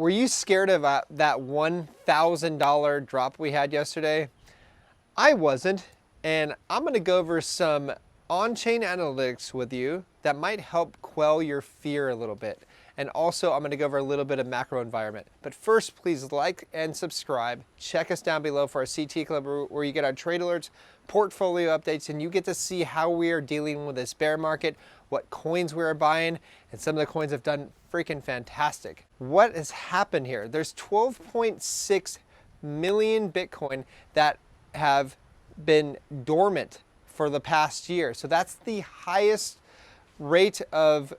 Were you scared of that $1,000 drop we had yesterday? I wasn't, and I'm going to go over some on-chain analytics with you that might help quell your fear a little bit. And also, I'm going to go over a little bit of macro environment. But first, please like and subscribe. Check us down below for our CT Club, where you get our trade alerts, portfolio updates, and you get to see how we are dealing with this bear market, what coins we are buying, and some of the coins have done freaking fantastic. What has happened here? There's 12.6 million Bitcoin that have been dormant for the past year. So that's the highest rate of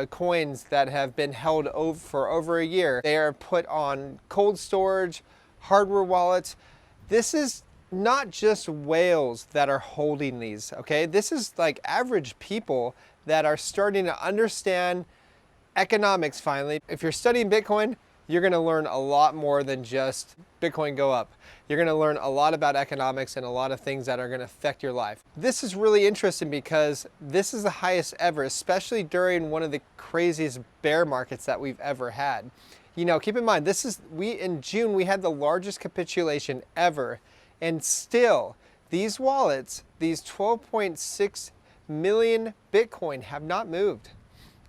coins that have been held for over a year. They are put on cold storage, hardware wallets. This is not just whales that are holding these, okay? This is like average people that are starting to understand economics finally. If you're studying Bitcoin, you're going to learn a lot more than just Bitcoin go up. You're going to learn a lot about economics and a lot of things that are going to affect your life. This is really interesting because this is the highest ever, especially during one of the craziest bear markets that we've ever had. You know, keep in mind, in June, we had the largest capitulation ever, and still these wallets, these 12.6 million Bitcoin have not moved.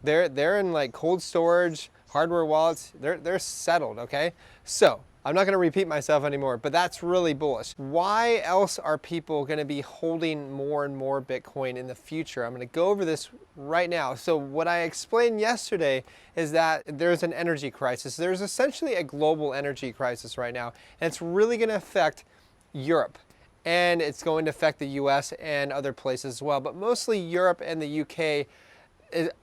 They're in like cold storage, hardware wallets, they're settled, okay? So I'm not going to repeat myself anymore, but that's really bullish. Why else are people going to be holding more and more Bitcoin in the future? I'm going to go over this right now. So what I explained yesterday is that there's an energy crisis. There's essentially a global energy crisis right now, and it's really going to affect Europe. And it's going to affect the US and other places as well, but mostly Europe and the UK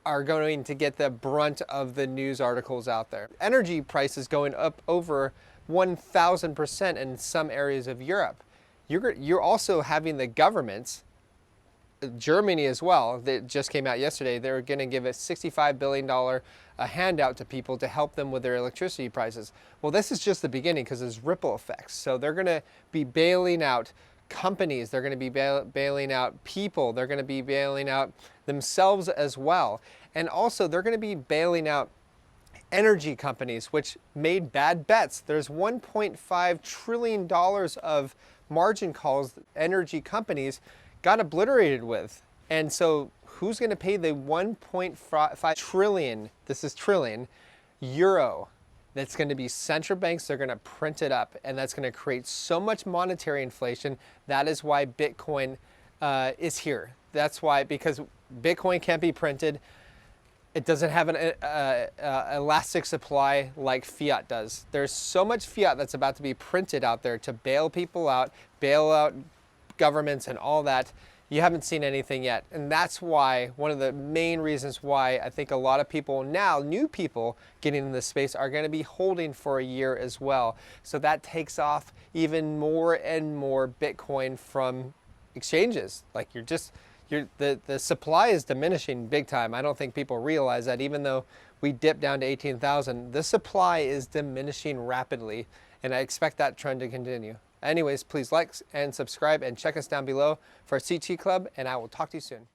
are going to get the brunt of the news articles out there. Energy prices going up over 1,000% in some areas of Europe. You're also having the governments, Germany as well, that just came out yesterday, they're going to give a $65 billion a handout to people to help them with their electricity prices. Well, this is just the beginning because there's ripple effects. So they're going to be bailing out companies, they're going to be bailing out people, they're going to be bailing out themselves as well. And also they're going to be bailing out energy companies which made bad bets. There's $1.5 trillion of margin calls energy companies got obliterated with. And so who's going to pay the 1.5 trillion, this is trillion, euro? That's going to be central banks. They're going to print it up, and that's going to create so much monetary inflation. That is why Bitcoin is here. That's why, because Bitcoin can't be printed. It doesn't have an elastic supply like fiat does. There's so much fiat that's about to be printed out there to bail people out, bail out governments and all that. You haven't seen anything yet. And that's why, one of the main reasons why I think a lot of people now, new people getting in this space, are going to be holding for a year as well. So that takes off even more and more Bitcoin from exchanges. Like the supply is diminishing big time. I don't think people realize that. Even though we dipped down to 18,000, the supply is diminishing rapidly. And I expect that trend to continue. Anyways, please like and subscribe and check us down below for our CT Club, and I will talk to you soon.